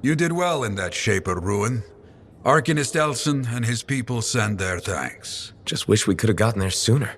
You did well in that Shaper ruin. Arcanist Elson and his people send their thanks. Just wish we could have gotten there sooner.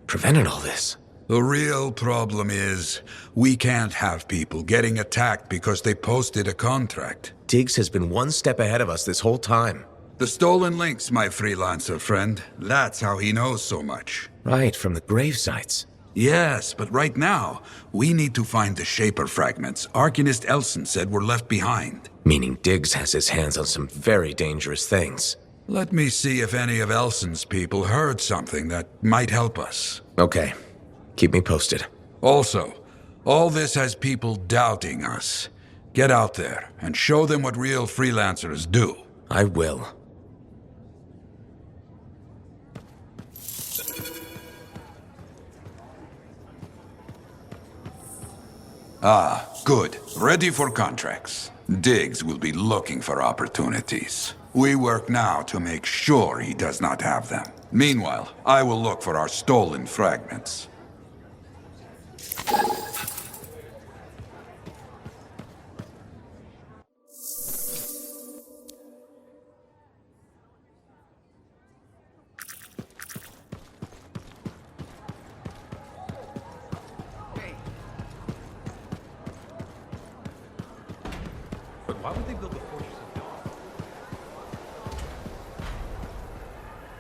Prevented all this. The real problem is, we can't have people getting attacked because they posted a contract. Diggs has been one step ahead of us this whole time. The stolen links, my freelancer friend. That's how he knows so much. Right, from the grave sites. Yes, but right now, we need to find the Shaper fragments Arcanist Elson said were left behind. Meaning Diggs has his hands on some very dangerous things. Let me see if any of Elson's people heard something that might help us. Okay. Keep me posted. Also, all this has people doubting us. Get out there and show them what real freelancers do. I will. Ah, good. Ready for contracts. Diggs will be looking for opportunities. We work now to make sure he does not have them. Meanwhile, I will look for our stolen fragments. But why would they build the fortress of Dawn?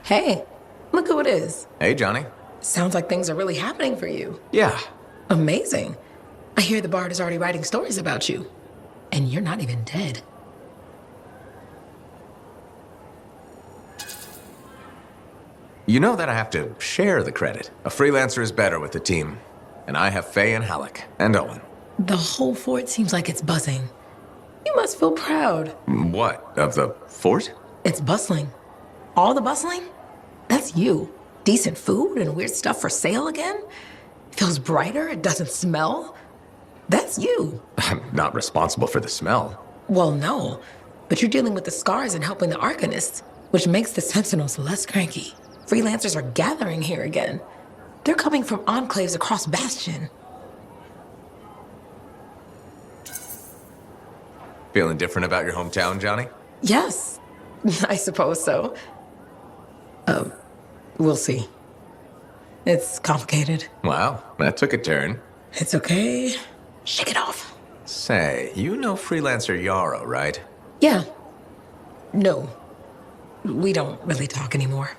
Hey, look who it is. Hey, Johnny. Sounds like things are really happening for you. Yeah. Amazing. I hear the Bard is already writing stories about you. And you're not even dead. You know that I have to share the credit. A freelancer is better with the team. And I have Faye and Halleck. And Owen. The whole fort seems like it's buzzing. You must feel proud. What? Of the fort? It's bustling. All the bustling? That's you. Decent food and weird stuff for sale again? Feels brighter, it doesn't smell. That's you. I'm not responsible for the smell. Well, no. But you're dealing with the scars and helping the Arcanists, which makes the Sentinels less cranky. Freelancers are gathering here again. They're coming from enclaves across Bastion. Feeling different about your hometown, Johnny? Yes, I suppose so. We'll see. It's complicated. Wow, that took a turn. It's okay. Shake it off. Say, you know freelancer Yarrow, right? Yeah. No. We don't really talk anymore.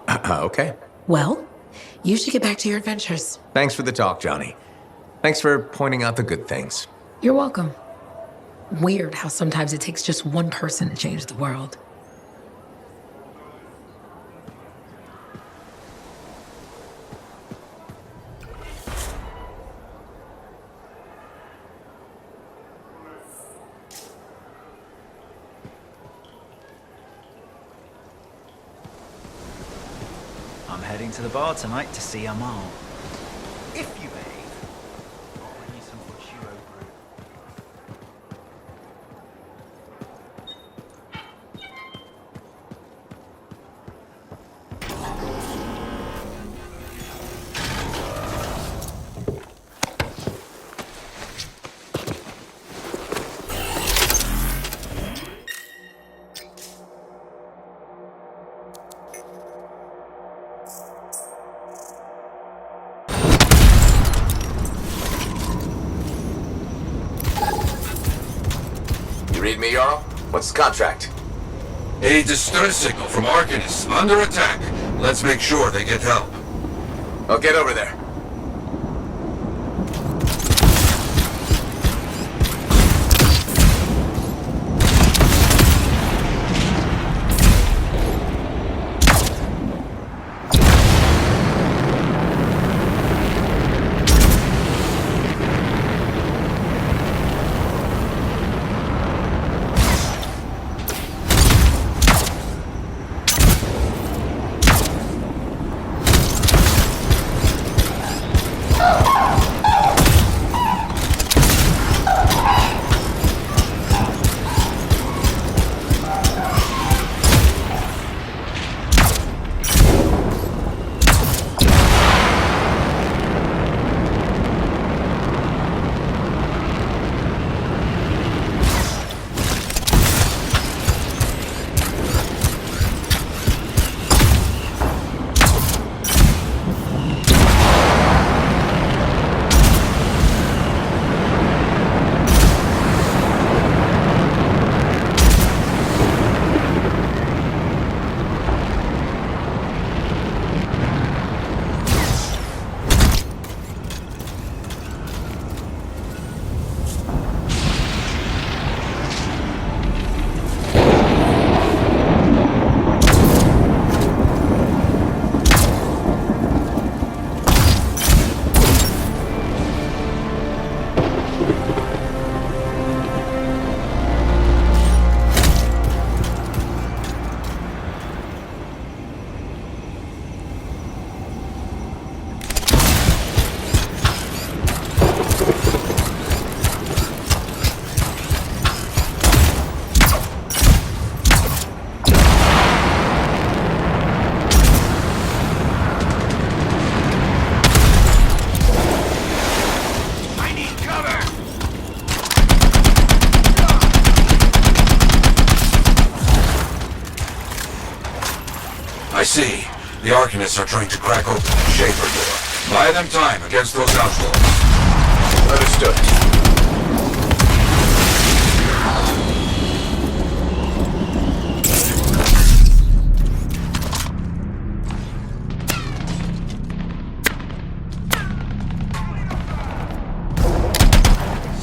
Okay. Well, you should get back to your adventures. Thanks for the talk, Johnny. Thanks for pointing out the good things. You're welcome. Weird how sometimes it takes just one person to change the world. I'm heading to the bar tonight to see Amal. If you behave, I'll bring you some Bushido brew. Read me, Yarrow? What's the contract? A distress signal from Arcanists under attack. Let's make sure they get help. I'll get over there. see. The Arcanists are trying to crack open the Shaper door. Buy them time against those outlaws. Understood.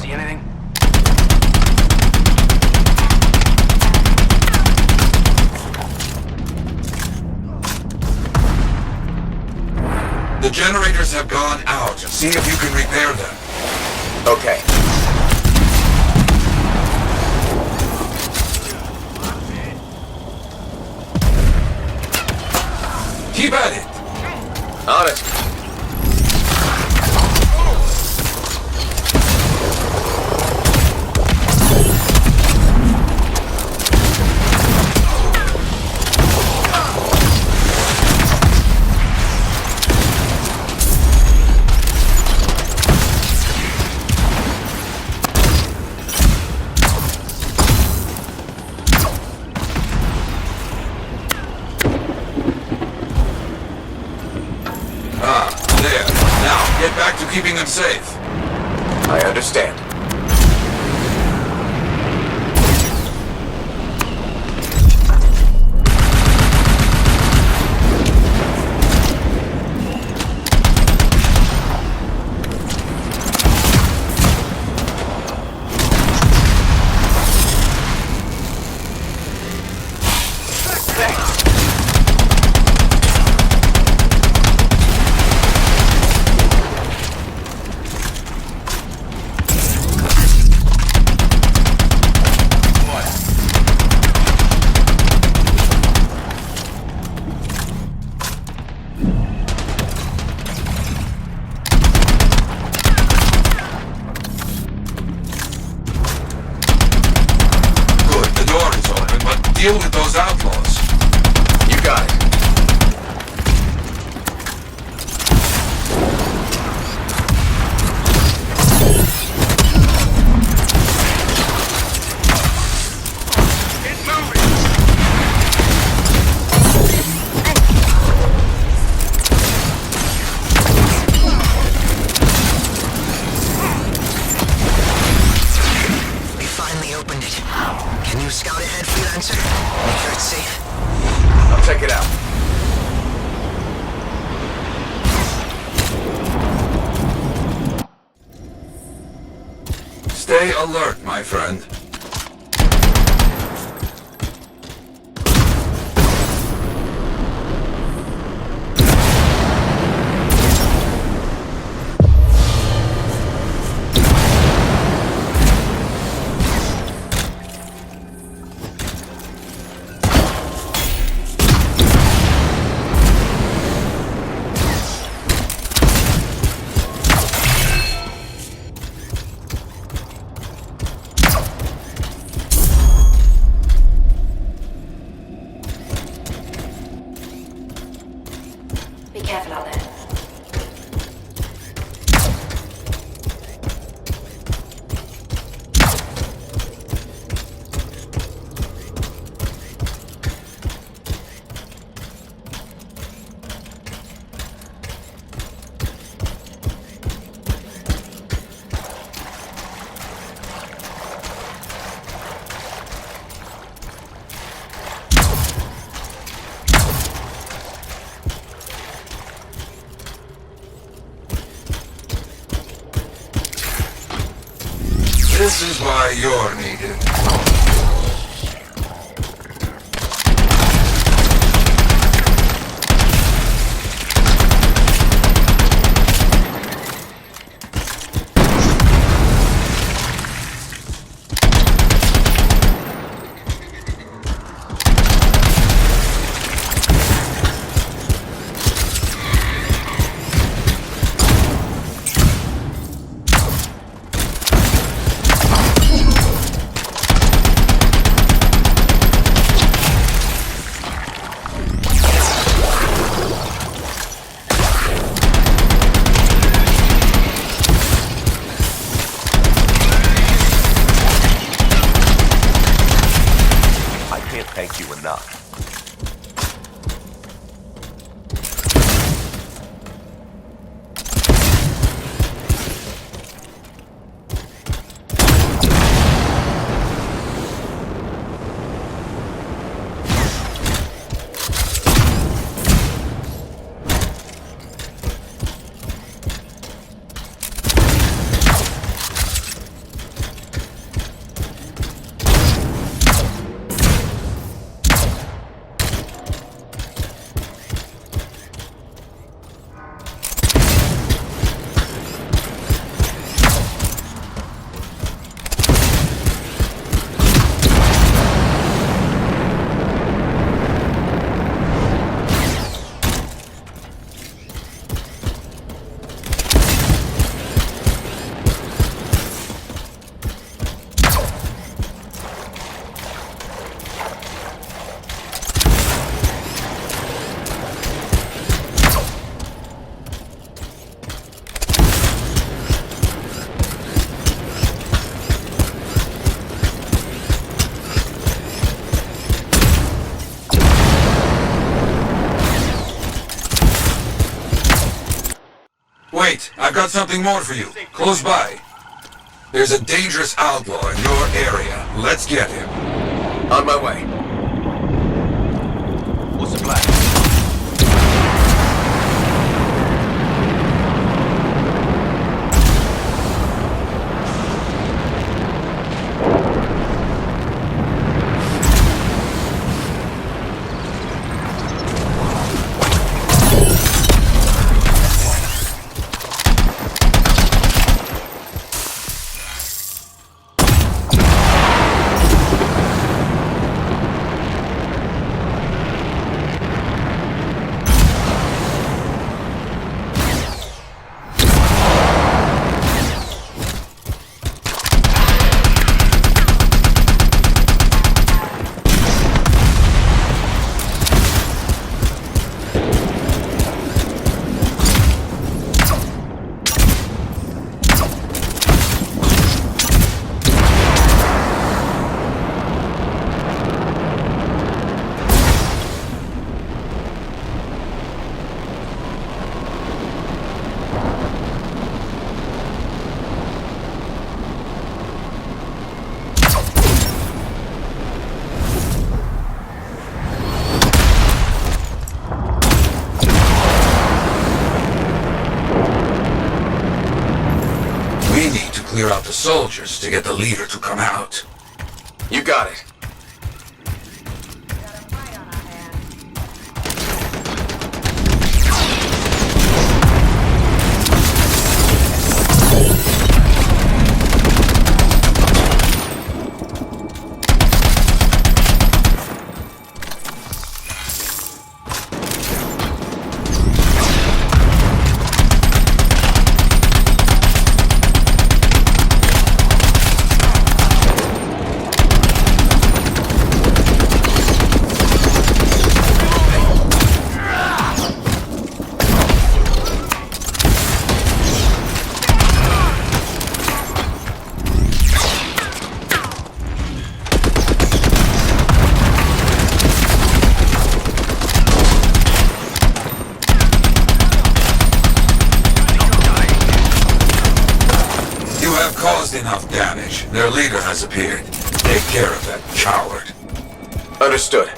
See anything? The generators have gone out. See if you can repair them. Okay. Keep at it. On it. There. Now, get back to keeping them safe. I understand. Deal with those outlaws. You got it. We finally opened it. Can you scout ahead, Freelancer? Make sure it's safe. I'll check it out. Stay alert, my friend. Be careful out there. This is why you're needed. I can't thank you enough. I've got something more for you, close by. There's a dangerous outlaw in your area. Let's get him. On my way. What's the plan? Clear out the soldiers to get the leader to come out. You got it. Caused enough damage. Their leader has appeared. Take care of that coward. Understood.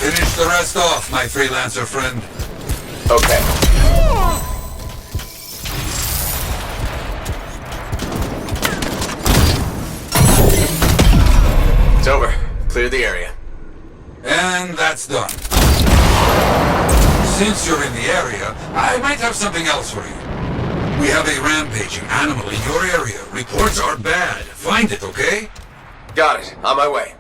Finish the rest off, my freelancer friend. Okay. It's over. Clear the area. And that's done. Since you're in the area, I might have something else for you. We have a rampaging animal in your area. Reports are bad. Find it, okay? Got it. On my way.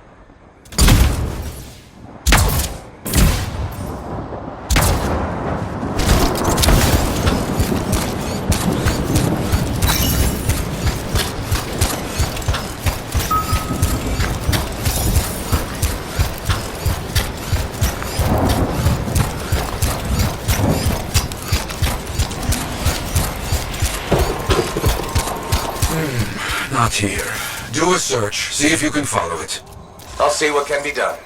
Not here. Do a search. See if you can follow it. I'll see what can be done.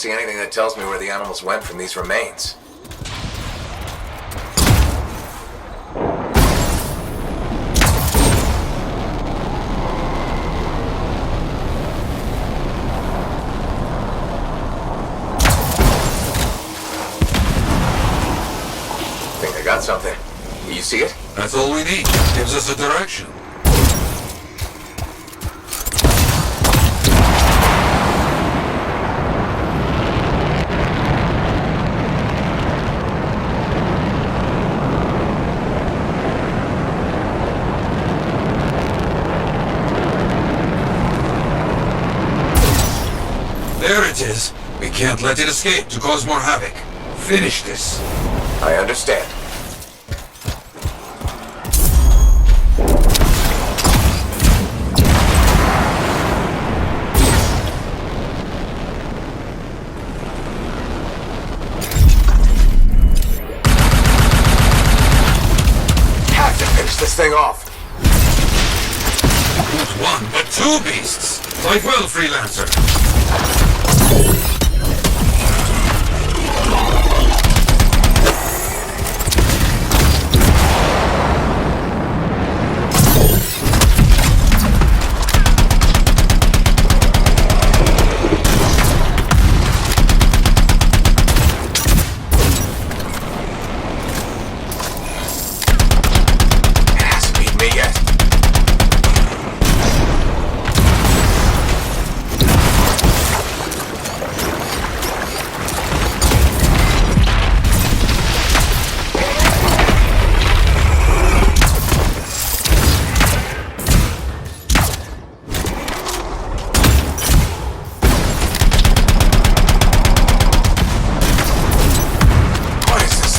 see anything that tells me where the animals went from these remains. Think I got something. You see it? That's all we need. Gives us a direction. There it is. We can't let it escape to cause more havoc. Finish this. I understand. Have to finish this thing off. Not one, but two beasts. Fight well, Freelancer.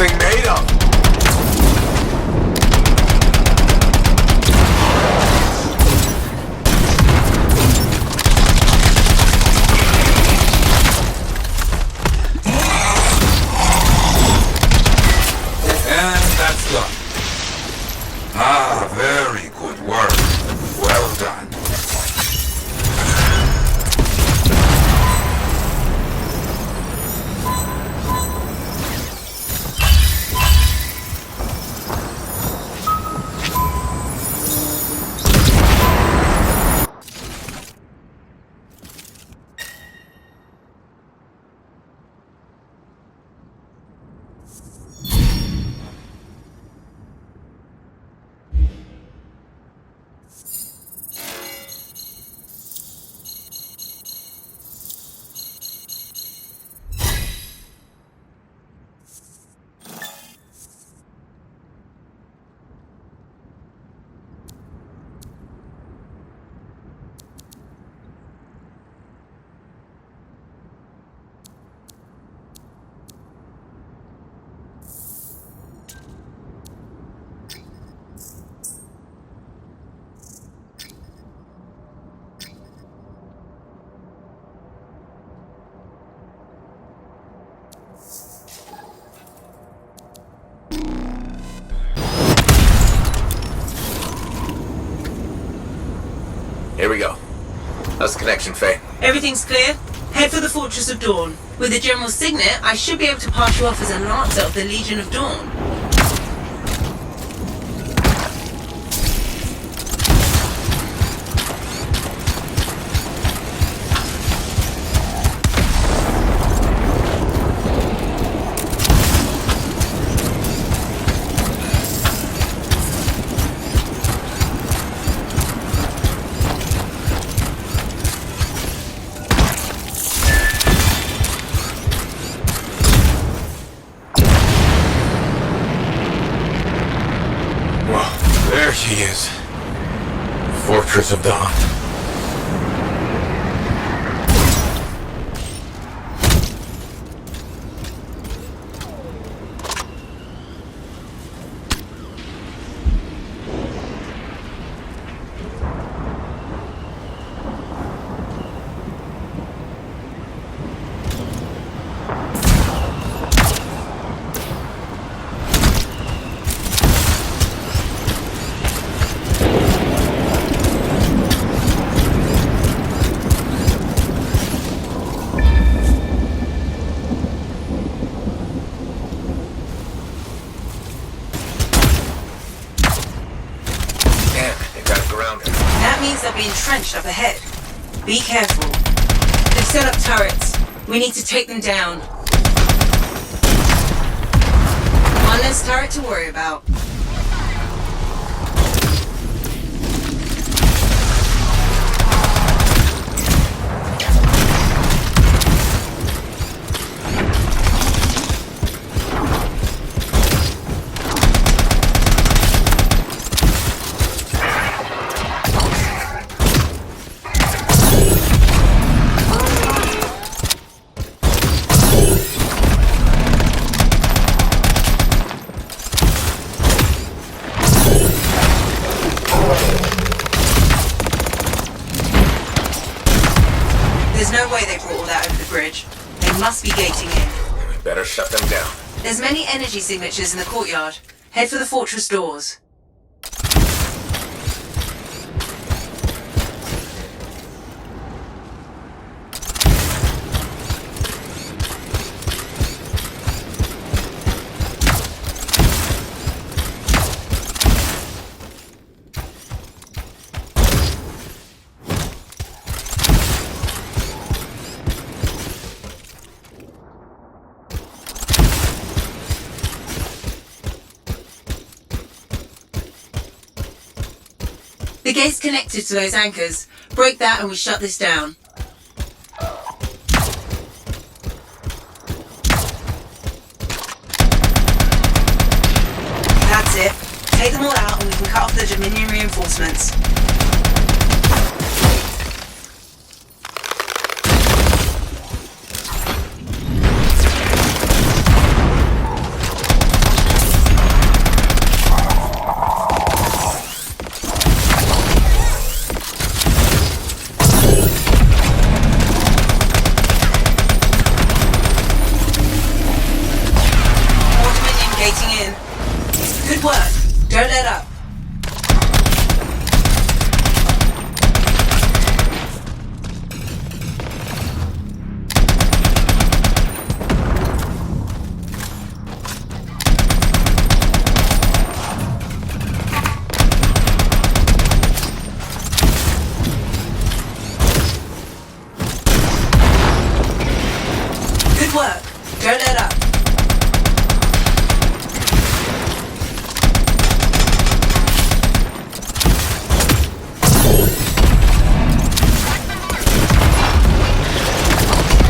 Thing made of? And that's done. Ah, very good work. Well done. Here we go. How's the connection, Faye? Everything's clear. Head for the Fortress of Dawn. With the General's signet, I should be able to pass you off as a Lancer of the Legion of Dawn. There she is. Fortress of Dawn. be entrenched up ahead. Be careful. They've set up turrets. We need to take them down. One less turret to worry about. There's no way they brought all that over the bridge. They must be gating in. We better shut them down. There's many energy signatures in the courtyard. Head for the fortress doors. The gate's connected to those anchors. Break that and we shut this down. That's it. Take them all out and we can cut off the Dominion reinforcements. Good work. Don't let up. Good work. Don't let up.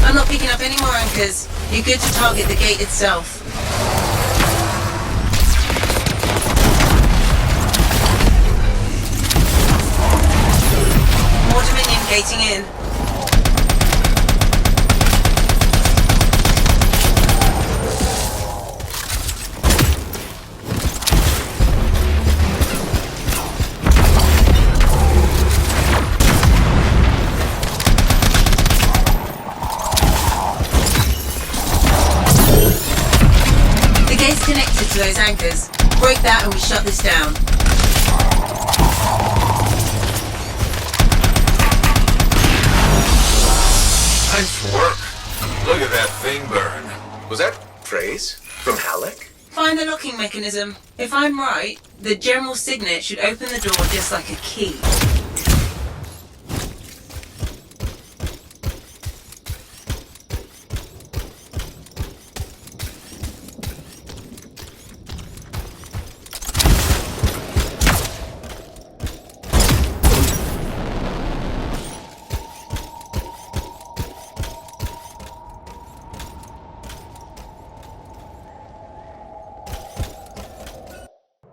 I'm not picking up any more anchors. You're good to target the gate itself. More Dominion gating in. Gate's connected to those anchors. Break that and we shut this down. Nice work. Look at that thing burn. Was that praise from Halleck? Find the locking mechanism. If I'm right, the general signet should open the door just like a key.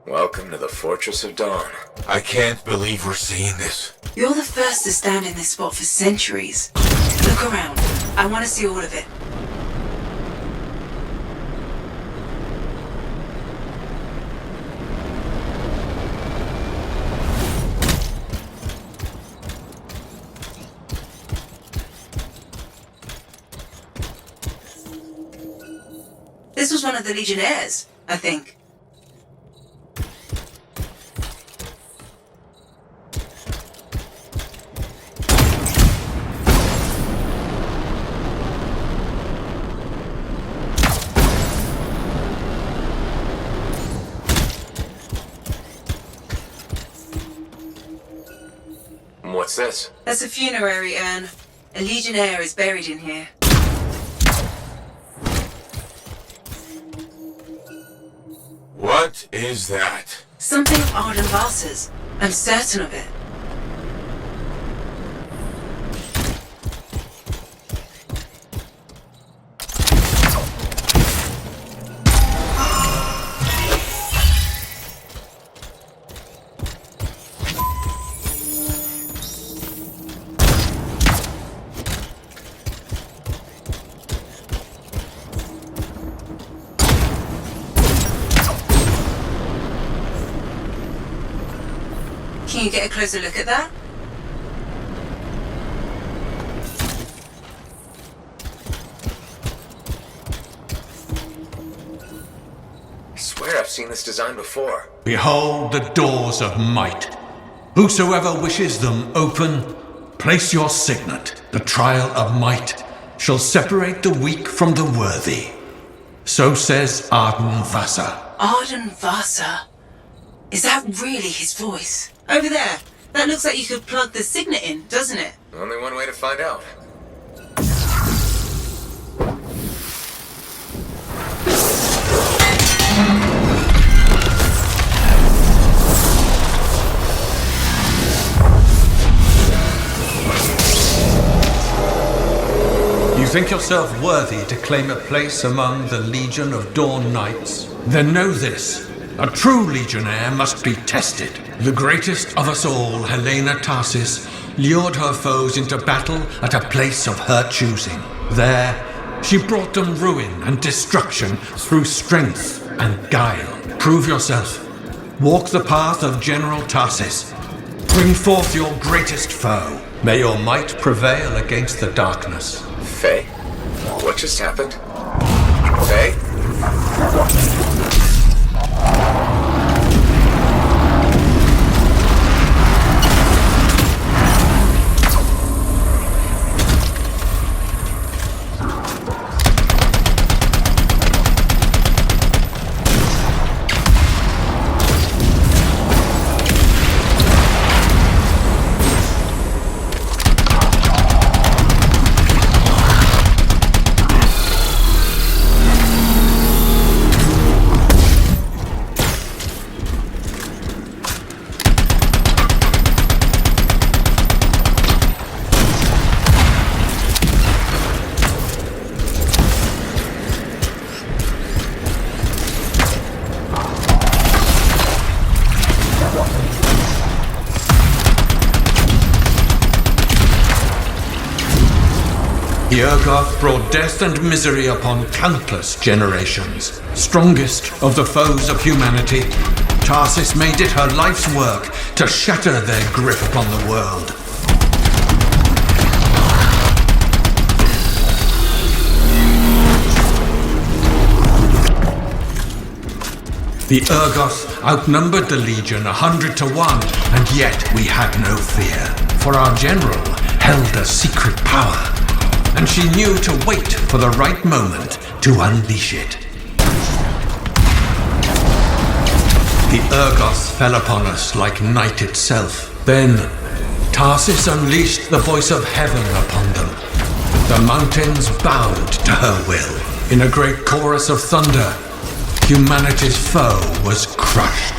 Welcome to the Fortress of Dawn. I can't believe we're seeing this. You're the first to stand in this spot for centuries. Look around. I want to see all of it. This was one of the Legionnaires, I think. What's this? That's a funerary urn. A Legionnaire is buried in here. What is that? Something of Arden Vasa's. I'm certain of it. Can you get a closer look at that? I swear I've seen this design before. Behold the doors of might. Whosoever wishes them open, place your signet. The trial of might shall separate the weak from the worthy. So says Arden Vasa. Arden Vasa? Is that really his voice? Over there. That looks like you could plug the signet in, doesn't it? Only one way to find out. You think yourself worthy to claim a place among the Legion of Dawn Knights? Then know this. A true Legionnaire must be tested. The greatest of us all, Helena Tarsis, lured her foes into battle at a place of her choosing. There, she brought them ruin and destruction through strength and guile. Prove yourself. Walk the path of General Tarsis. Bring forth your greatest foe. May your might prevail against the darkness. Faye? What just happened? Faye? The Urgoth brought death and misery upon countless generations. Strongest of the foes of humanity, Tarsis made it her life's work to shatter their grip upon the world. The Urgoth outnumbered the Legion 100 to 1, and yet we had no fear, for our general held a secret power. And she knew to wait for the right moment to unleash it. The Urgoth fell upon us like night itself. Then, Tarsis unleashed the voice of heaven upon them. The mountains bowed to her will. In a great chorus of thunder, humanity's foe was crushed.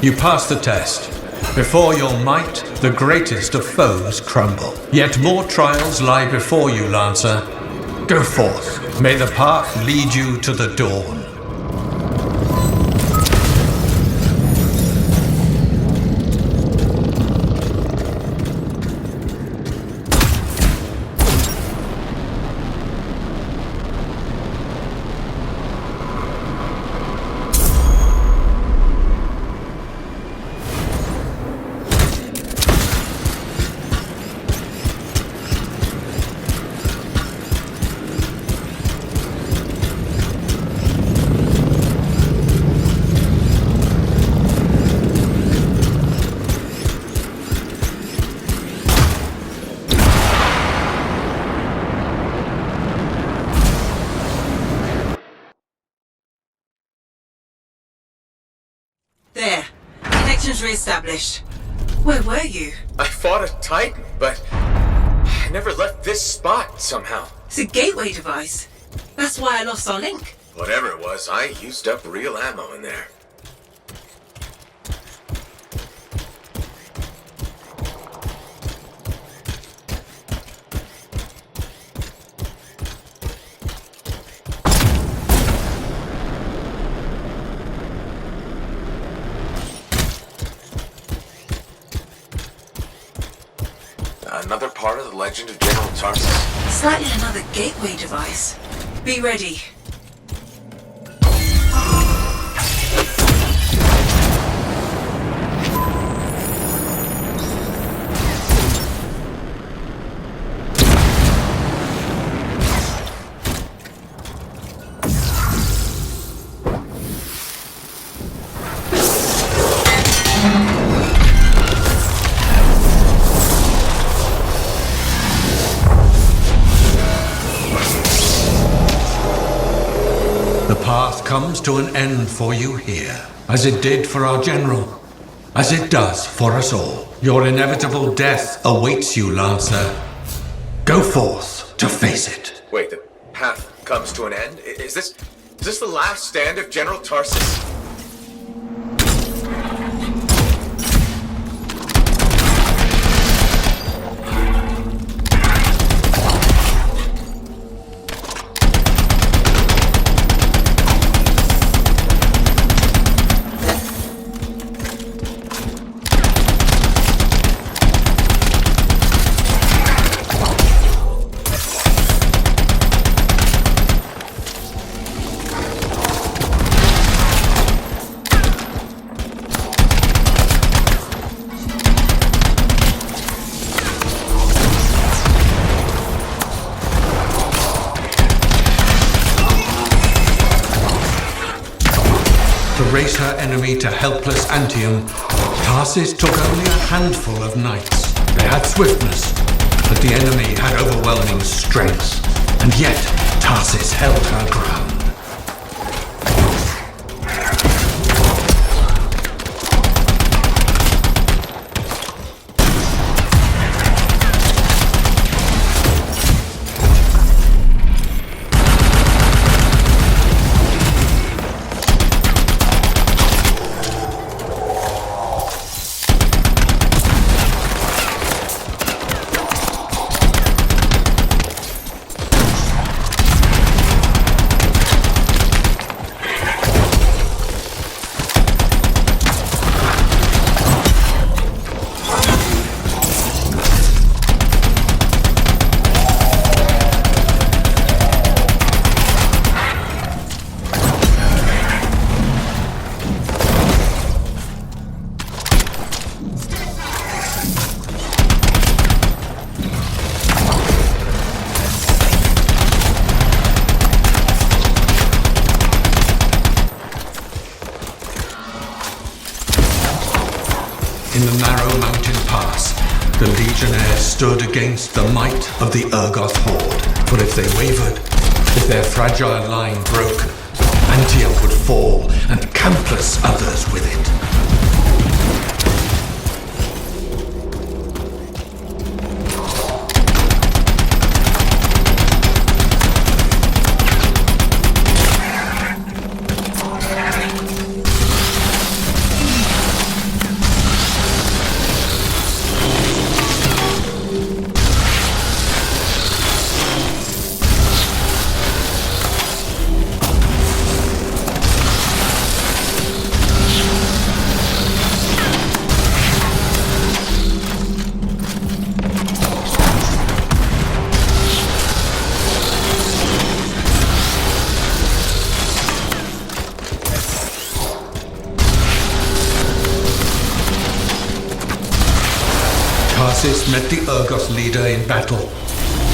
You passed the test. Before your might, the greatest of foes crumble. Yet more trials lie before you, Lancer. Go forth. May the path lead you to the dawn. There. Connections re-established. Where were you? I fought a Titan, but I never left this spot somehow. It's a gateway device. That's why I lost our link. Whatever it was, I used up real ammo in there. Another part of the legend of General Tarsus. Slightly another gateway device. Be ready. The path comes to an end for you here, as it did for our general, as it does for us all. Your inevitable death awaits you, Lancer. Go forth to face it. Wait, the path comes to an end? Is this the last stand of General Tarsus? To race her enemy to helpless Anthem, Tarsus took only a handful of knights. They had swiftness, but the enemy had overwhelming strength. And yet, Tarsus held her ground. In the narrow mountain pass, the Legionnaires stood against the might of the Urgoth horde. For if they wavered, if their fragile line broke, Anthem would fall, and countless others with it. Tarsus met the Urgoth leader in battle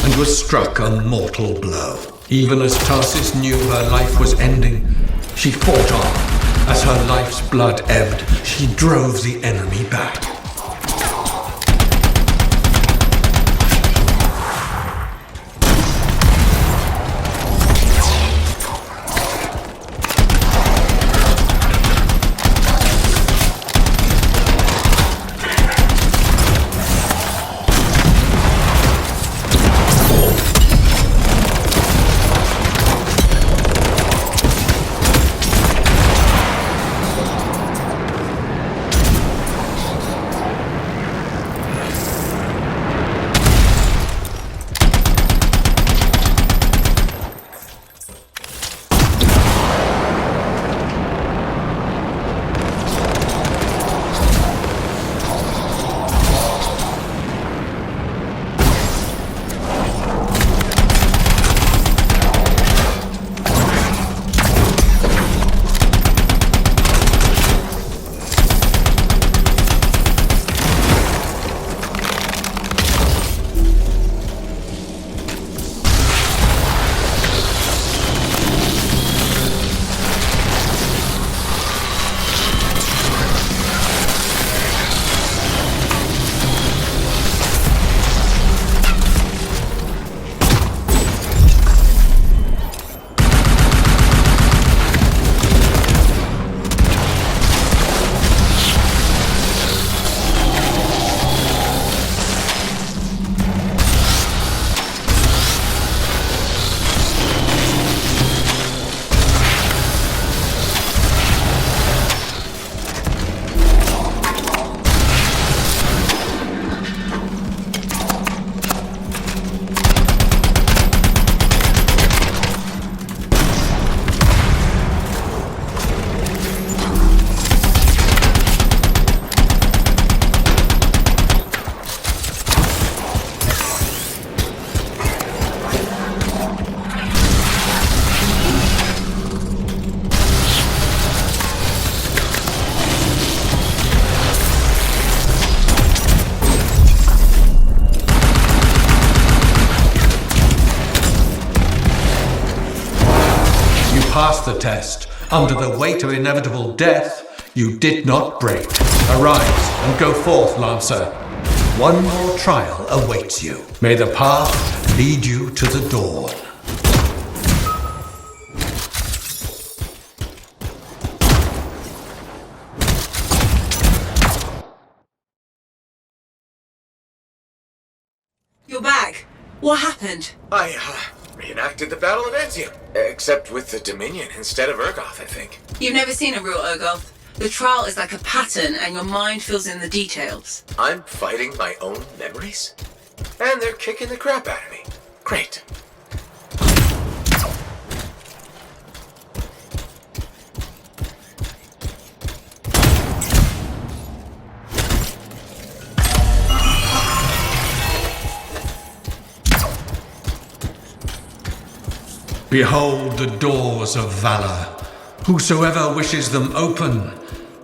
and was struck a mortal blow. Even as Tarsus knew her life was ending, she fought on. As her life's blood ebbed, she drove the enemy back. passed the test. Under the weight of inevitable death, you did not break. Arise and go forth, Lancer. One more trial awaits you. May the path lead you to the dawn. You're back. What happened? I reenacted the Battle of Anthem, except with the Dominion instead of Urgoth, I think. You've never seen a real Urgoth. The trial is like a pattern and your mind fills in the details. I'm fighting my own memories? And they're kicking the crap out of me. Great. Behold the doors of valor. Whosoever wishes them open,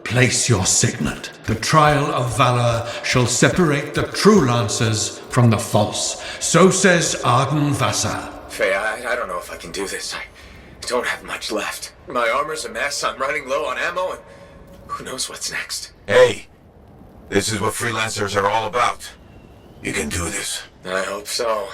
place your signet. The trial of valor shall separate the true Lancers from the false. So says Arden Vassar. Faye, I don't know if I can do this. I don't have much left. My armor's a mess, I'm running low on ammo, and who knows what's next. Hey, this is what freelancers are all about. You can do this. I hope so.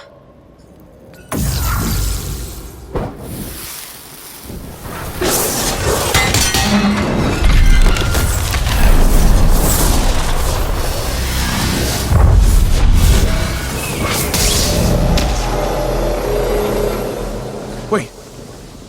Wait,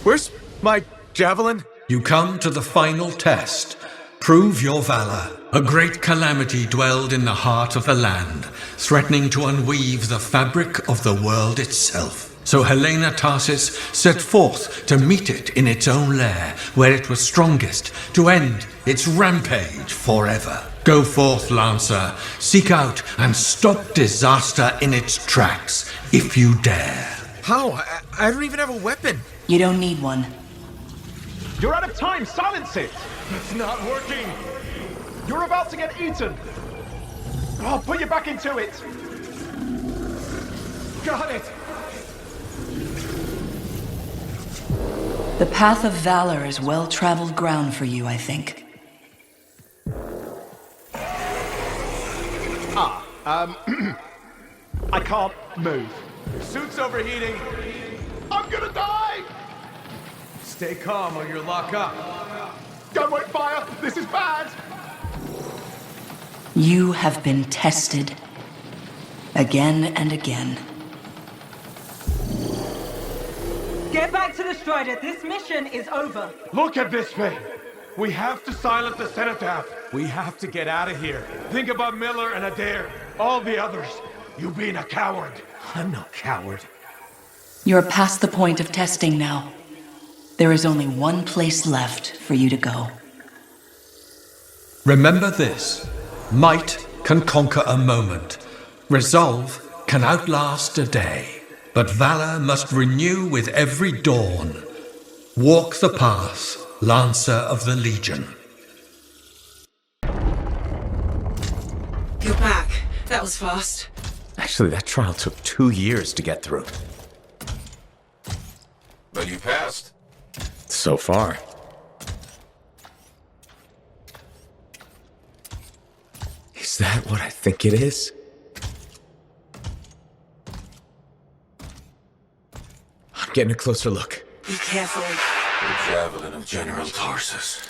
where's my javelin? You come to the final test. Prove your valor. A great calamity dwelled in the heart of the land, threatening to unweave the fabric of the world itself. So Helena Tarsis set forth to meet it in its own lair, where it was strongest, to end its rampage forever. Go forth, Lancer. Seek out and stop disaster in its tracks, if you dare. How? I don't even have a weapon. You don't need one. You're out of time! Silence it! It's not working! You're about to get eaten! I'll put you back into it! Got it! The path of valor is well-traveled ground for you, I think. I can't move. Suit's overheating! I'm gonna die! Stay calm or you'll lock up. Don't wait fire! This is bad! You have been tested. Again and again. Get back to the Strider. This mission is over. Look at this thing! We have to silence the Cenotaph. We have to get out of here. Think about Miller and Adair. All the others. You being a coward. I'm no coward. You're past the point of testing now. There is only one place left for you to go. Remember this. Might can conquer a moment. Resolve can outlast a day. But valor must renew with every dawn. Walk the path, Lancer of the Legion. You're back. That was fast. Actually, that trial took 2 years to get through. But you passed. So far. Is that what I think it is? I'm getting a closer look. Be careful. The javelin of General Tarsus.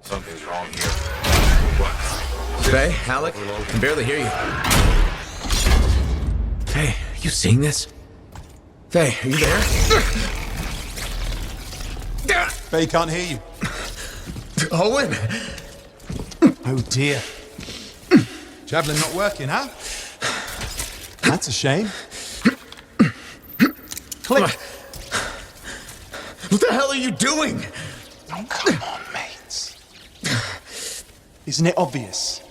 Something's wrong here. What? Faye, Alec, can barely hear you. Faye, are you seeing this? Faye, are you there? Faye can't hear you. Owen! Oh dear. Javelin not working, huh? That's a shame. Click. What the hell are you doing? Oh, come on, mates. Isn't it obvious?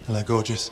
Hello, gorgeous.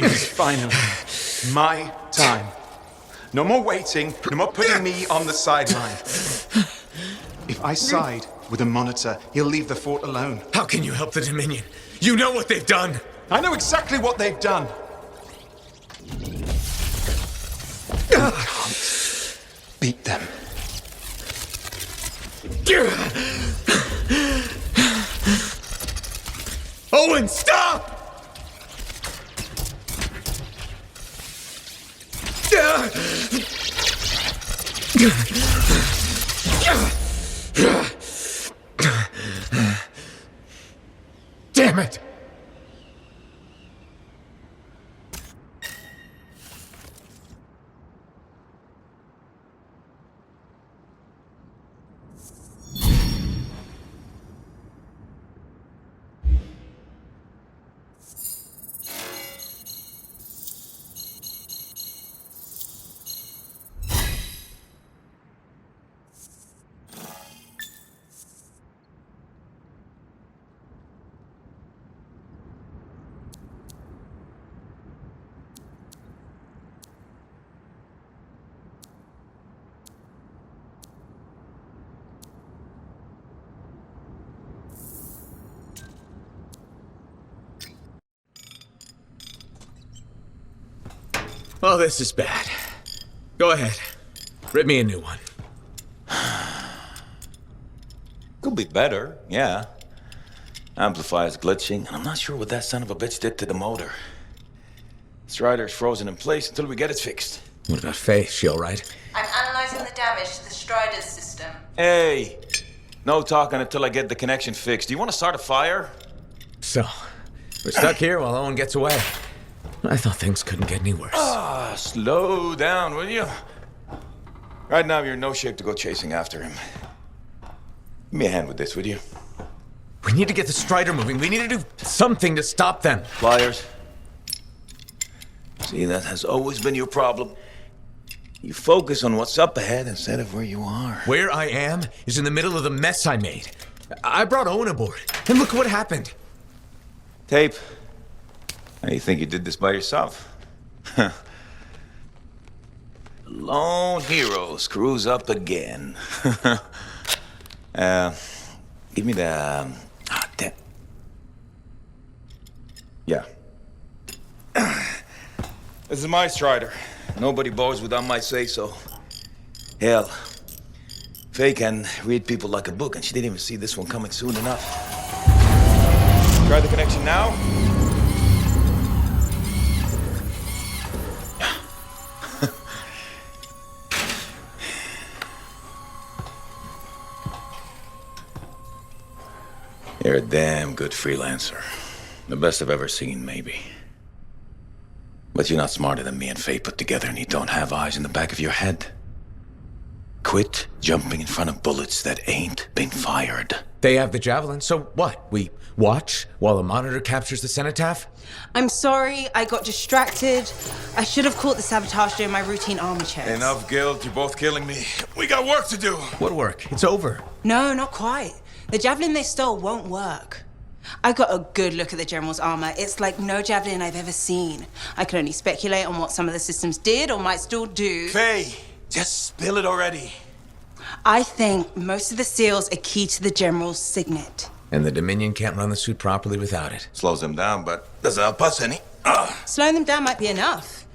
It's finally my time. No more waiting, no more putting me on the sideline. If I side with the Monitor, he'll leave the fort alone. How can you help the Dominion? You know what they've done! I know exactly what they've done. We can't beat them. Owen, stop! Damn it! Oh, this is bad. Go ahead. Rip me a new one. Could be better, yeah. Amplifier's glitching, and I'm not sure what that son of a bitch did to the motor. Strider's frozen in place until we get it fixed. What about Faye? She all right? I'm analyzing the damage to the Strider's system. Hey, no talking until I get the connection fixed. Do you want to start a fire? So, we're stuck here while Owen gets away. I thought things couldn't get any worse. Slow down, will you? Right now, you're in no shape to go chasing after him. Give me a hand with this, would you? We need to get the Strider moving. We need to do something to stop them. Flyers. See, that has always been your problem. You focus on what's up ahead instead of where you are. Where I am is in the middle of the mess I made. I brought Owen aboard, and look what happened. Tape. How you think you did this by yourself? Lone hero screws up again. Give me the... damn. Yeah. This is my Strider. Nobody boards without my say-so. Hell, Faye can read people like a book, and she didn't even see this one coming soon enough. Try the connection now. You're a damn good freelancer. The best I've ever seen, maybe. But you're not smarter than me and Faye put together, and you don't have eyes in the back of your head. Quit jumping in front of bullets that ain't been fired. They have the javelin, so what? We watch while the Monitor captures the cenotaph? I'm sorry, I got distracted. I should have caught the sabotage during my routine armor checks. Enough guilt, you're both killing me. We got work to do. What work? It's over. No, not quite. The javelin they stole won't work. I got a good look at the General's armor. It's like no javelin I've ever seen. I can only speculate on what some of the systems did or might still do. Faye, just spill it already. I think most of the seals are key to the General's signet. And the Dominion can't run the suit properly without it. Slows them down, but doesn't help us any. Slowing them down might be enough.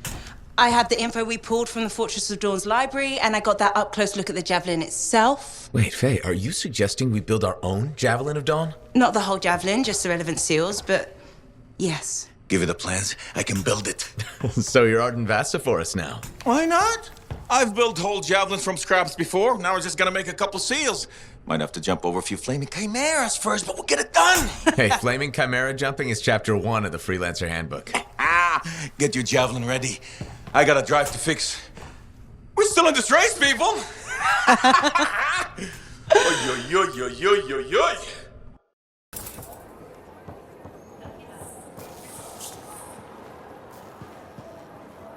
I have the info we pulled from the Fortress of Dawn's library, and I got that up-close look at the javelin itself. Wait, Faye, are you suggesting we build our own Javelin of Dawn? Not the whole javelin, just the relevant seals, but yes. Give me the plans, I can build it. So you're Arden Vasta for us now. Why not? I've built whole javelins from scraps before. Now we're just gonna make a couple seals. Might have to jump over a few flaming chimeras first, but we'll get it done. Hey, flaming chimera jumping is chapter 1 of the Freelancer Handbook. Get your javelin ready. I got a drive to fix. We're still in this race, people. Oy, oy, oy, oy, oy, oy, oy.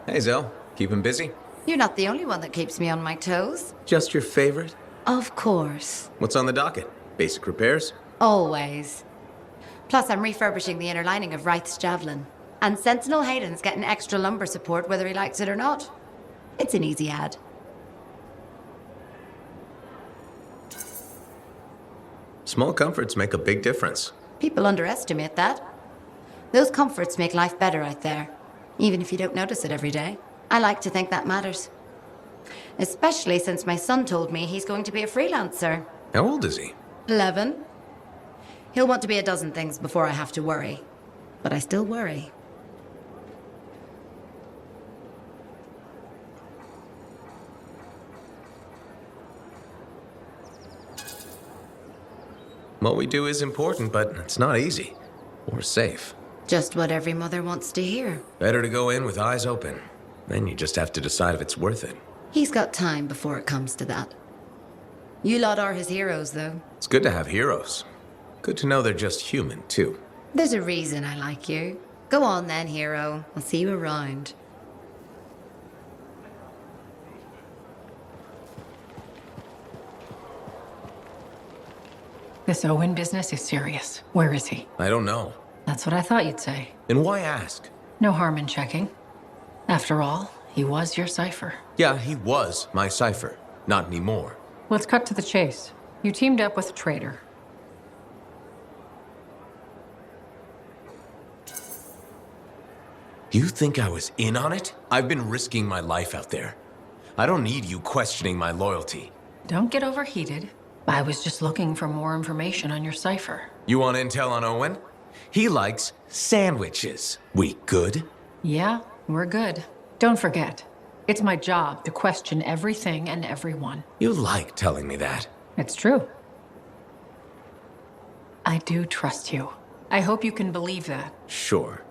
Hey, Zell. Keep him busy? You're not the only one that keeps me on my toes. Just your favorite? Of course. What's on the docket? Basic repairs? Always. Plus, I'm refurbishing the inner lining of Wraith's javelin. And Sentinel Hayden's getting extra lumbar support whether he likes it or not. It's an easy ad. Small comforts make a big difference. People underestimate that. Those comforts make life better out there, even if you don't notice it every day. I like to think that matters. Especially since my son told me he's going to be a freelancer. How old is he? 11. He'll want to be a dozen things before I have to worry. But I still worry. What we do is important, but it's not easy. Or safe. Just what every mother wants to hear. Better to go in with eyes open. Then you just have to decide if it's worth it. He's got time before it comes to that. You lot are his heroes, though. It's good to have heroes. Good to know they're just human, too. There's a reason I like you. Go on then, hero. I'll see you around. This Owen business is serious. Where is he? I don't know. That's what I thought you'd say. Then why ask? No harm in checking. After all, he was your cipher. Yeah, he was my cipher. Not anymore. Let's cut to the chase. You teamed up with a traitor. You think I was in on it? I've been risking my life out there. I don't need you questioning my loyalty. Don't get overheated. I was just looking for more information on your cipher. You want intel on Owen? He likes sandwiches. We good? Yeah, we're good. Don't forget, it's my job to question everything and everyone. You like telling me that. It's true. I do trust you. I hope you can believe that. Sure.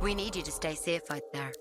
We need you to stay safe out there.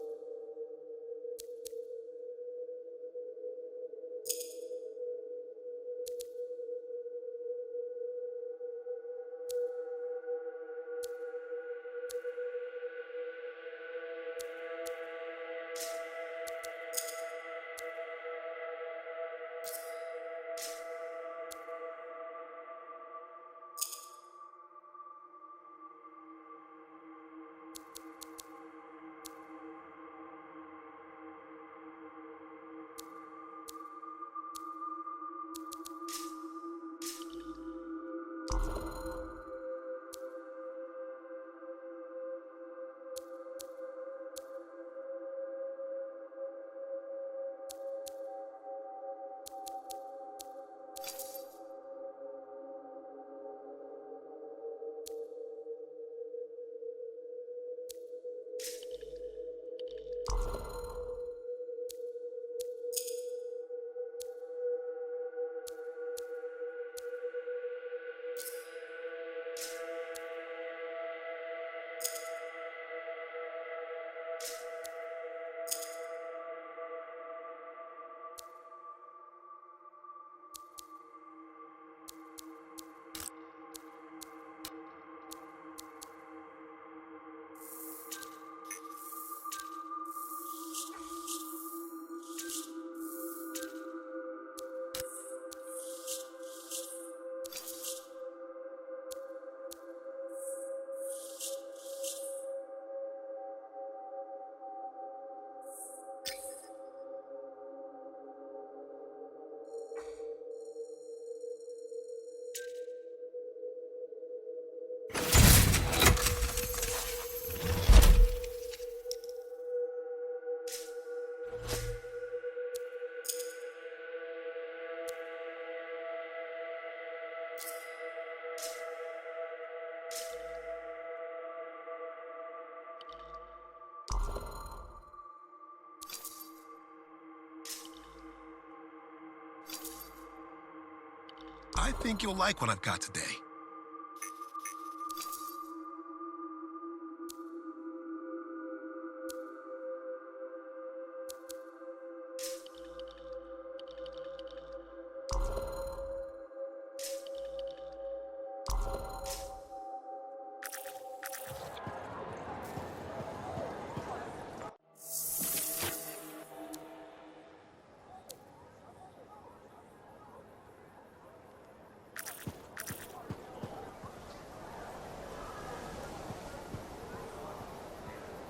I think you'll like what I've got today.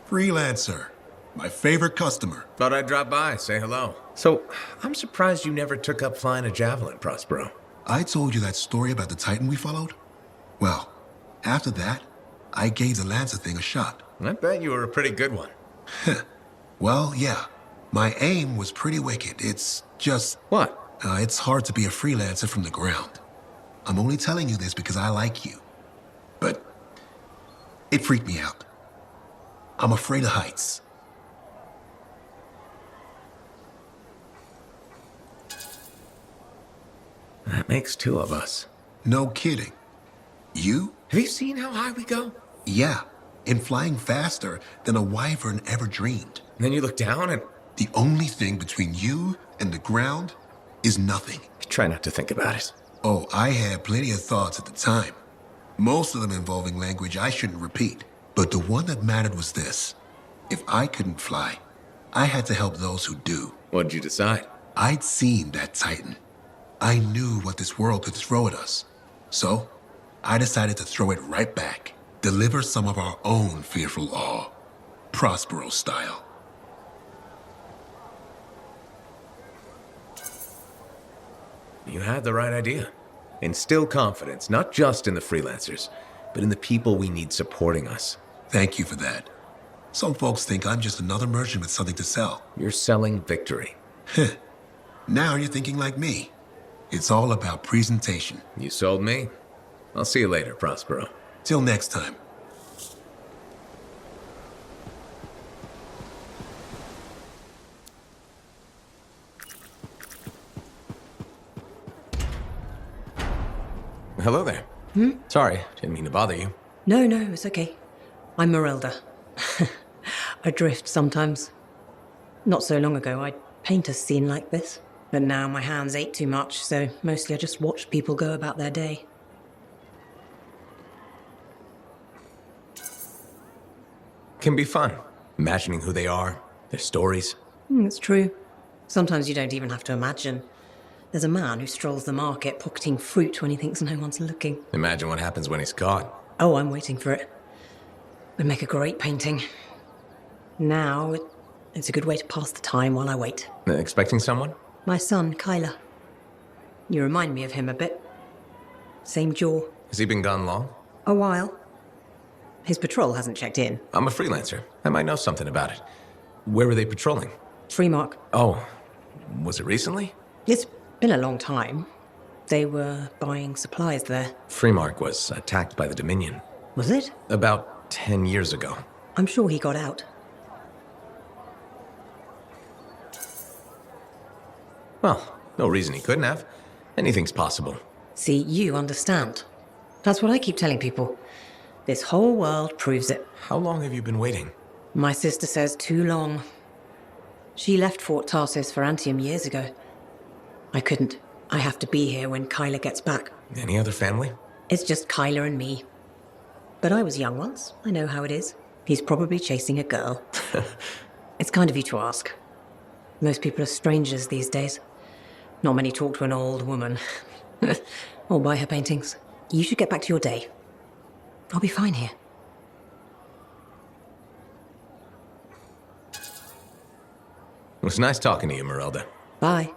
Freelancer. My favorite customer. Thought I'd drop by, say hello. So, I'm surprised you never took up flying a javelin, Prospero. I told you that story about the Titan we followed? Well, after that, I gave the Lancer thing a shot. I bet you were a pretty good one. Well, yeah. My aim was pretty wicked. It's just... What? It's hard to be a freelancer from the ground. I'm only telling you this because I like you. But it freaked me out. I'm afraid of heights. That makes two of us. No kidding. You? Have you seen how high we go? Yeah, and flying faster than a wyvern ever dreamed. And then you look down and... The only thing between you and the ground is nothing. Try not to think about it. Oh, I had plenty of thoughts at the time. Most of them involving language I shouldn't repeat. But the one that mattered was this. If I couldn't fly, I had to help those who do. What'd you decide? I'd seen that Titan. I knew what this world could throw at us. So, I decided to throw it right back. Deliver some of our own fearful awe. Prospero style. You had the right idea. Instill confidence, not just in the freelancers, but in the people we need supporting us. Thank you for that. Some folks think I'm just another merchant with something to sell. You're selling victory. Now you're thinking like me. It's all about presentation. You sold me. I'll see you later, Prospero. Till next time. Hello there. Sorry, didn't mean to bother you. No, it's okay. I'm Merelda. I drift sometimes. Not so long ago, I'd paint a scene like this. But now my hands ache too much, so mostly I just watch people go about their day. Can be fun. Imagining who they are, their stories. It's true. Sometimes you don't even have to imagine. There's a man who strolls the market pocketing fruit when he thinks no one's looking. Imagine what happens when he's caught. Oh, I'm waiting for it. Would make a great painting. Now, it's a good way to pass the time while I wait. Expecting someone? My son, Kyler. You remind me of him a bit. Same jaw. Has he been gone long? A while. His patrol hasn't checked in. I'm a freelancer. I might know something about it. Where were they patrolling? Freemark. Oh, was it recently? It's been a long time. They were buying supplies there. Freemark was attacked by the Dominion. Was it? About 10 years ago. I'm sure he got out. Well, no reason he couldn't have. Anything's possible. See, you understand. That's what I keep telling people. This whole world proves it. How long have you been waiting? My sister says too long. She left Fort Tarsis for Anthem years ago. I couldn't. I have to be here when Kyler gets back. Any other family? It's just Kyler and me. But I was young once. I know how it is. He's probably chasing a girl. It's kind of you to ask. Most people are strangers these days. Not many talk to an old woman. Or buy her paintings. You should get back to your day. I'll be fine here. It was nice talking to you, Merelda. Bye.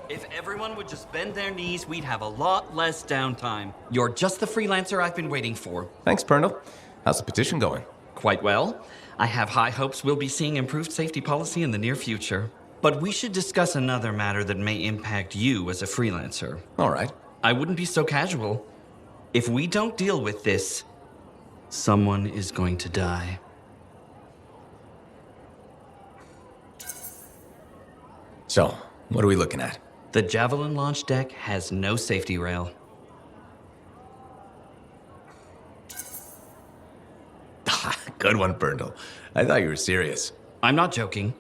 If everyone would just bend their knees, we'd have a lot less downtime. You're just the freelancer I've been waiting for. Thanks, Pernell. How's the petition going? Quite well. I have high hopes we'll be seeing improved safety policy in the near future. But we should discuss another matter that may impact you as a freelancer. All right. I wouldn't be so casual. If we don't deal with this, someone is going to die. So, what are we looking at? The Javelin launch deck has no safety rail. Good one, Pernell. I thought you were serious. I'm not joking.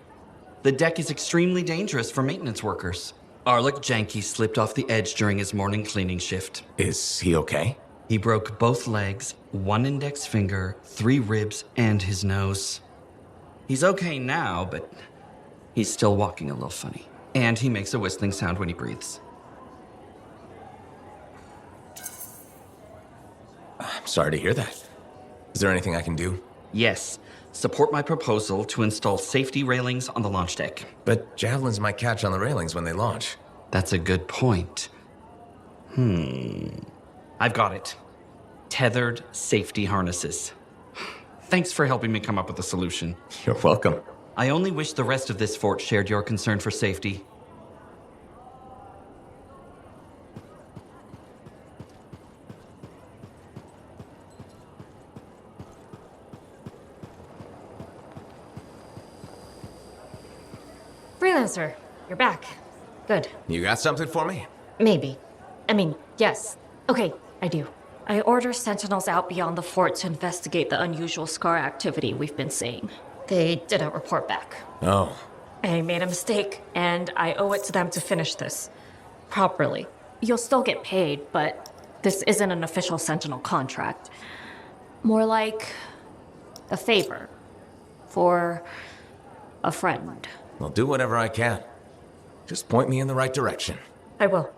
The deck is extremely dangerous for maintenance workers. Arlik Janky slipped off the edge during his morning cleaning shift. Is he okay? He broke both legs, one index finger, 3 ribs, and his nose. He's okay now, but he's still walking a little funny. And he makes a whistling sound when he breathes. I'm sorry to hear that. Is there anything I can do? Yes. Support my proposal to install safety railings on the launch deck. But javelins might catch on the railings when they launch. That's a good point. I've got it. Tethered safety harnesses. Thanks for helping me come up with a solution. You're welcome. I only wish the rest of this fort shared your concern for safety. Freelancer, you're back. Good. You got something for me? Maybe. I mean, yes. Okay, I do. I order sentinels out beyond the fort to investigate the unusual scar activity we've been seeing. They didn't report back. Oh. I made a mistake, and I owe it to them to finish this properly. You'll still get paid, but this isn't an official sentinel contract. More like a favor for a friend. I'll do whatever I can. Just point me in the right direction. I will.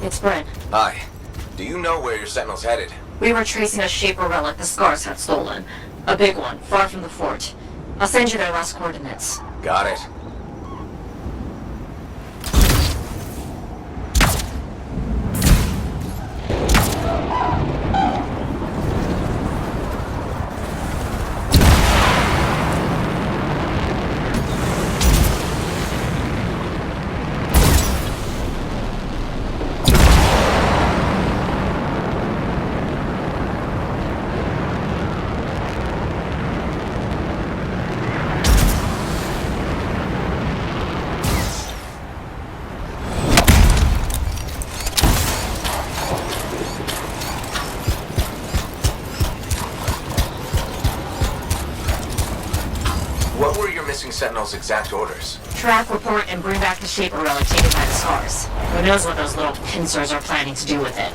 It's Bryn. Hi. Do you know where your sentinel's headed? We were tracing a shaper relic the Scars had stolen. A big one, far from the fort. I'll send you their last coordinates. Got it. Sentinel's exact orders. Track, report, and bring back the shaper relic taken by the Scars. Who knows what those little pincers are planning to do with it.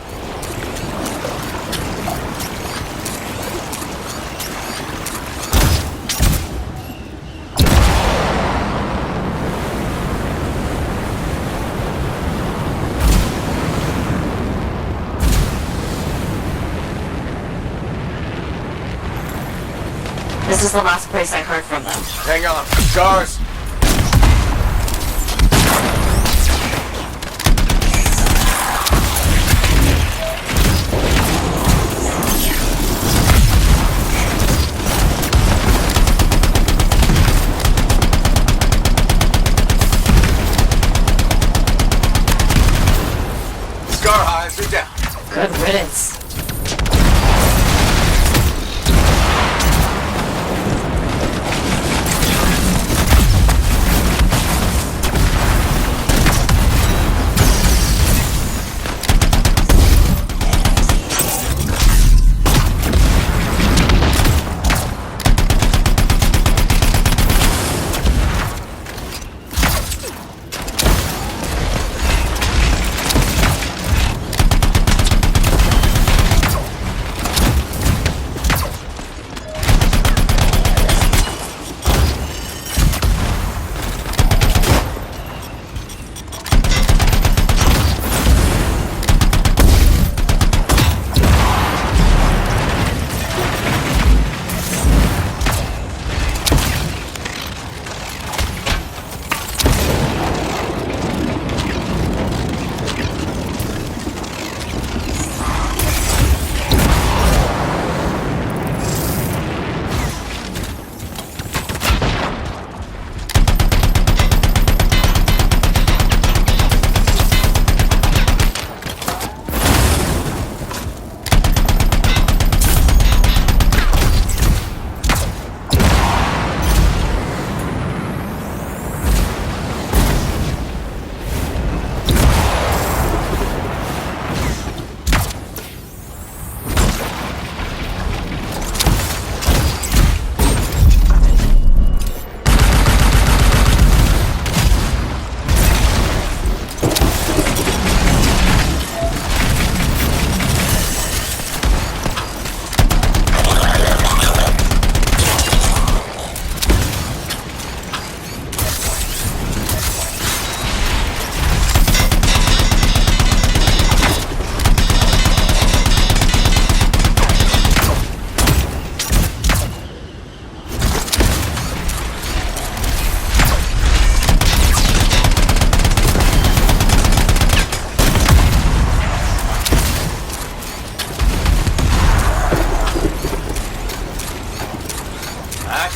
This is the last place I heard from them. Hang on. Scars!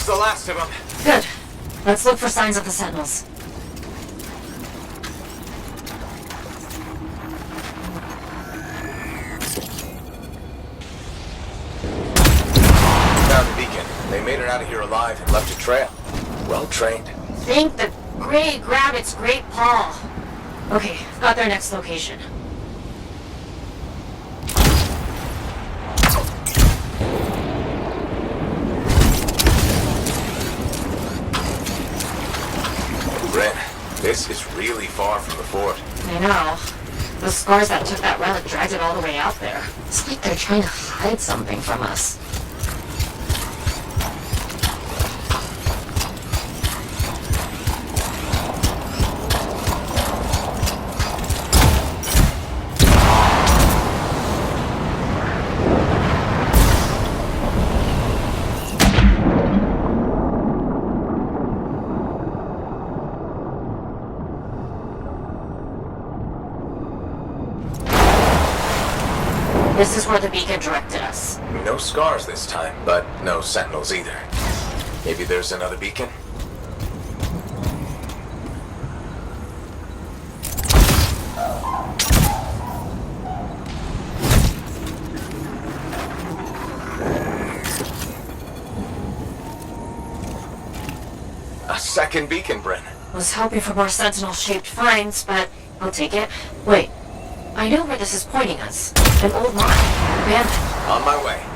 That's the last of them. Good. Let's look for signs of the Sentinels. Found the beacon. They made it out of here alive and left a trail. Well trained. Think the gray grab its great paw. Okay, I've got their next location. Ren, this is really far from the fort. I know. The scars that took that relic dragged it all the way out there. It's like they're trying to hide something from us. This is where the beacon directed us. No scars this time, but no sentinels either. Maybe there's another beacon? A second beacon, Bryn. Was hoping for more sentinel-shaped finds, but I'll take it. Wait, I know where this is pointing us. An old mine. Abandoned. On my way.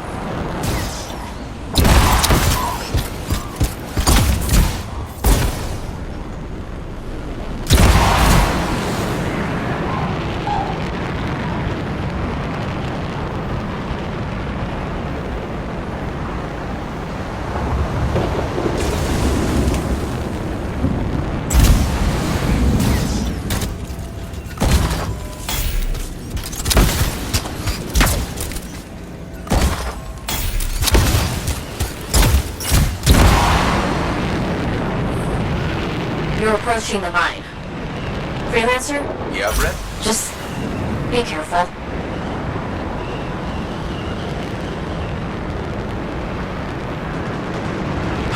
You're approaching the mine. Freelancer? Yeah, Bryn? Just be careful.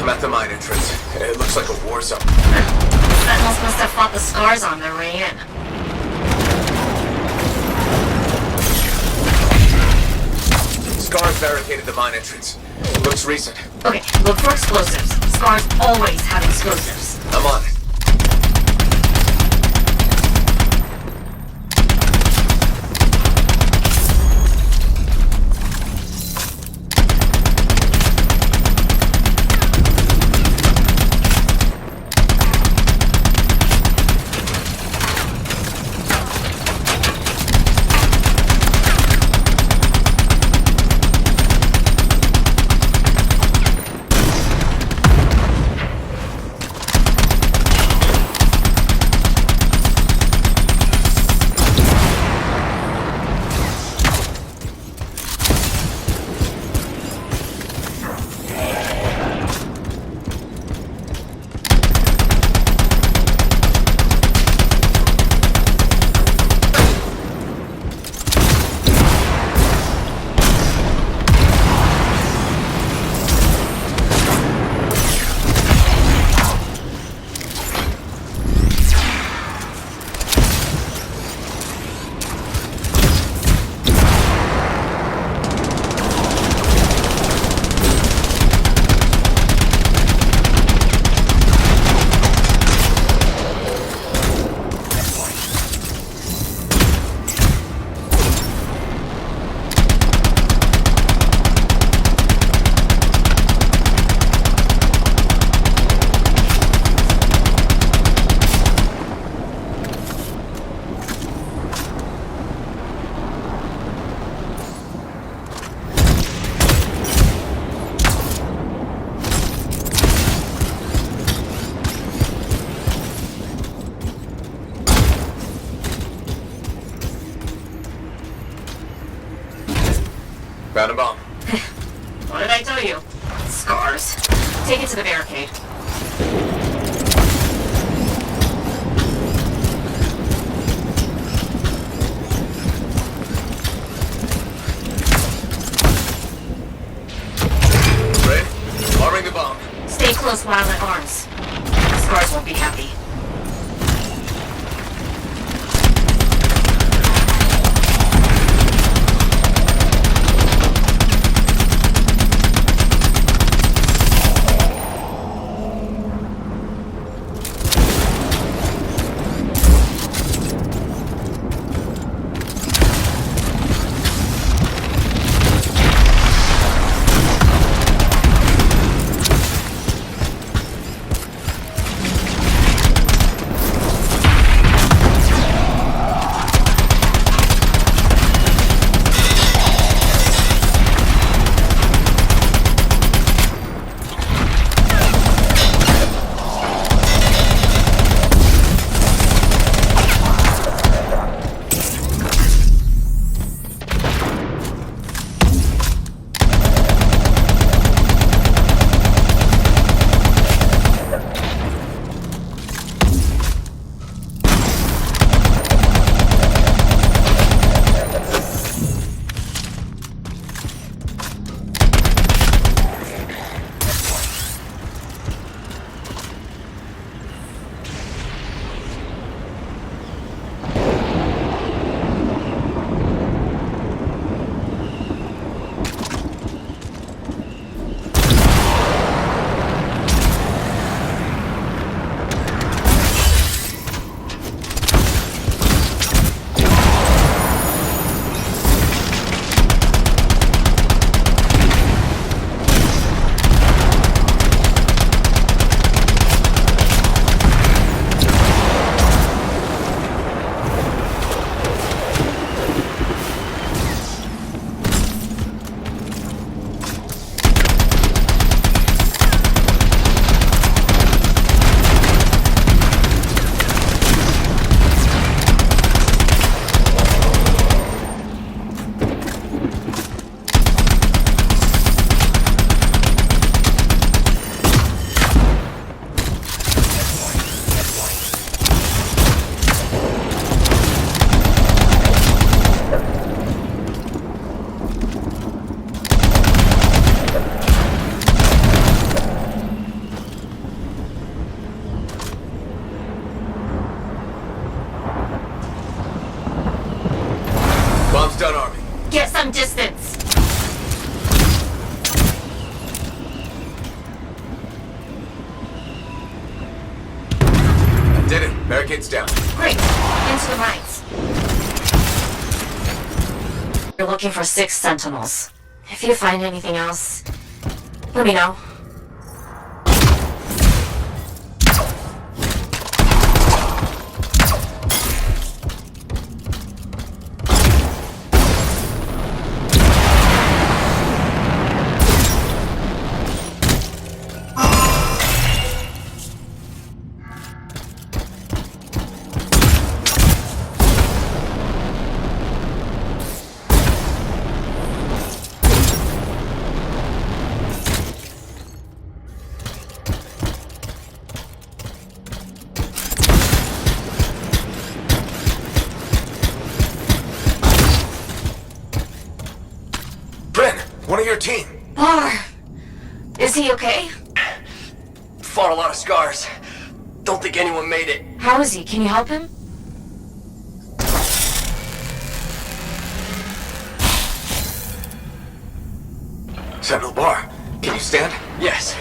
I'm at the mine entrance. It looks like a war zone. Sentinels must have fought the scars on their way in. Scars barricaded the mine entrance. Looks recent. Okay, look for explosives. Scars always have explosives. I'm on it. Found a bomb. What did I tell you? Scars. Take it to the barricade. Red, arming the bomb. Stay close violet arms. The scars won't be happy. Done, Army. Get some distance. I did it. Barricades down. Great. Into the mines. You're looking for 6 sentinels. If you find anything else, let me know. One of your team. Bar. Is he okay? Fought a lot of scars. Don't think anyone made it. How is he? Can you help him? Sentinel Bar, can you stand? Yes.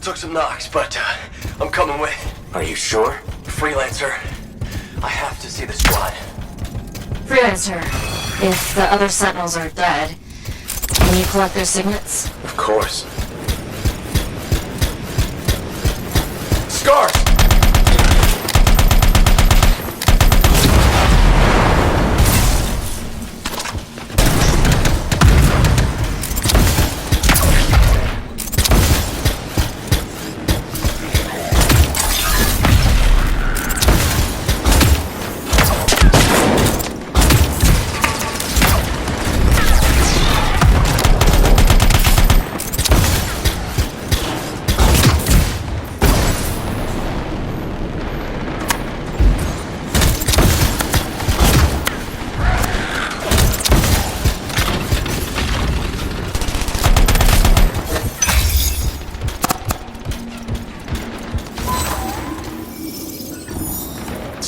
Took some knocks, but I'm coming with. Are you sure? Freelancer. I have to see the squad. Freelancer, if the other sentinels are dead, can you collect their signets? Of course. Scars!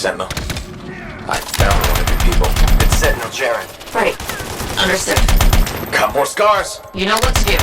Sentinel. I found one of your people. It's Sentinel Jaren. Right. Understood. Got more scars. You know what to do.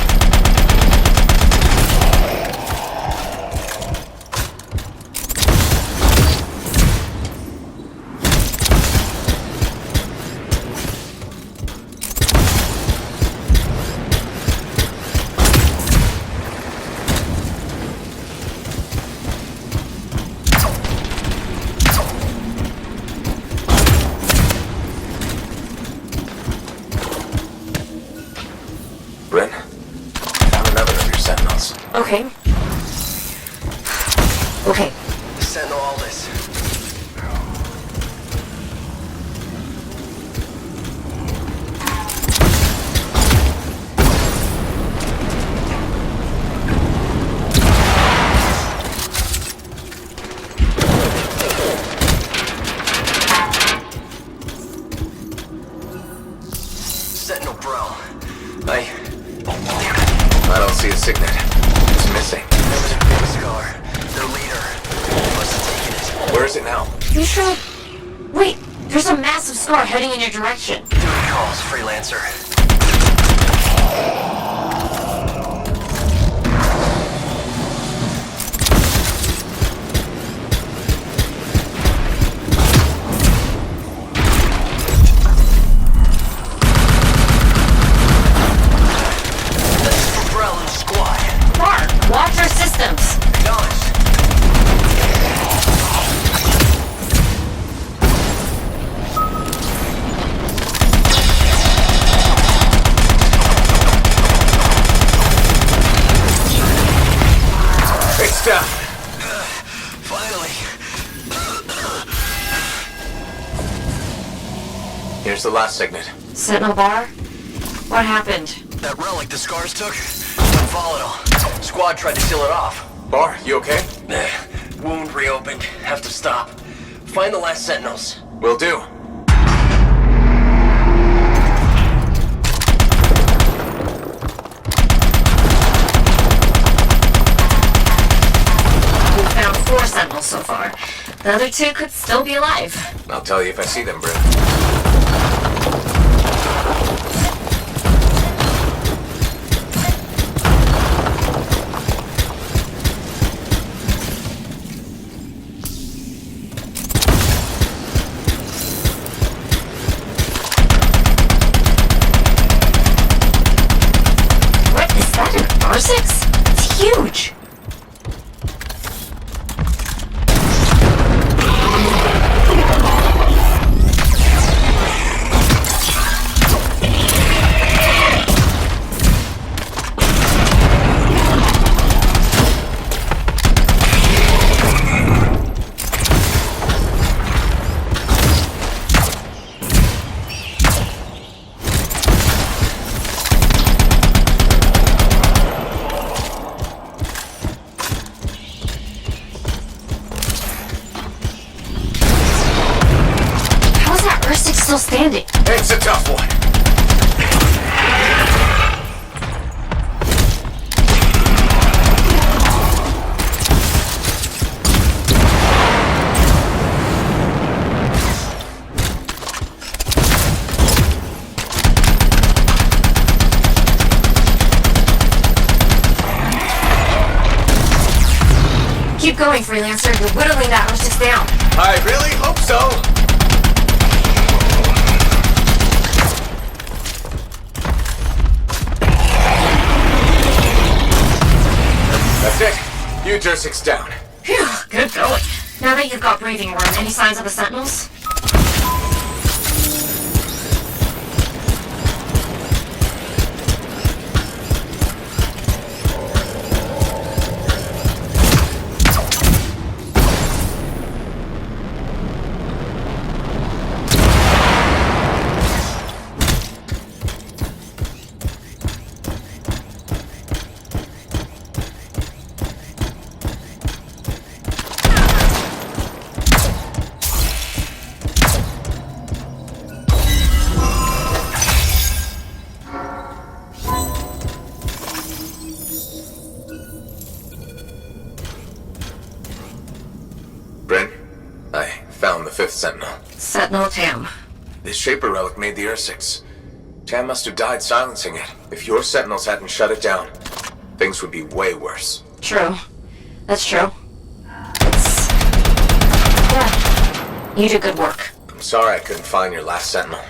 Bryn, found another of your Sentinels. Okay. Okay. Sentinel Aldous. Sentinel Bro. I don't see a signet. It's missing. There was a big scar. Their leader must have taken it. Where is it now? You sure? Wait, there's a massive scar heading in your direction. Duty calls, Freelancer. Watch our systems. It's down. Finally. Here's the last signet. Sentinel Bar? What happened? That relic the scars took? Volatile. Squad tried to seal it off. Bar, you okay? Wound reopened. Have to stop. Find the last Sentinels. Will do. We found 4 Sentinels so far. The other 2 could still be alive. I'll tell you if I see them, Bryn. What is that, an R6? It's huge! Still standing. It's a tough one. Keep going, Freelancer. You're whittling that R6 down. I really hope so. That's it. You Dur6 down. Phew, good going. Now that you've got breathing room, any signs of the Sentinels? 5th Sentinel. Sentinel Tam. This Shaper relic made the Ursix. Tam must have died silencing it. If your Sentinels hadn't shut it down, things would be way worse. True. That's true. Yeah. You did good work. I'm sorry I couldn't find your last Sentinel.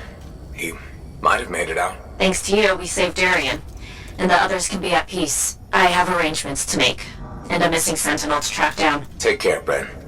He might have made it out. Thanks to you, we saved Darien. And the others can be at peace. I have arrangements to make. And a missing Sentinel to track down. Take care, Bren.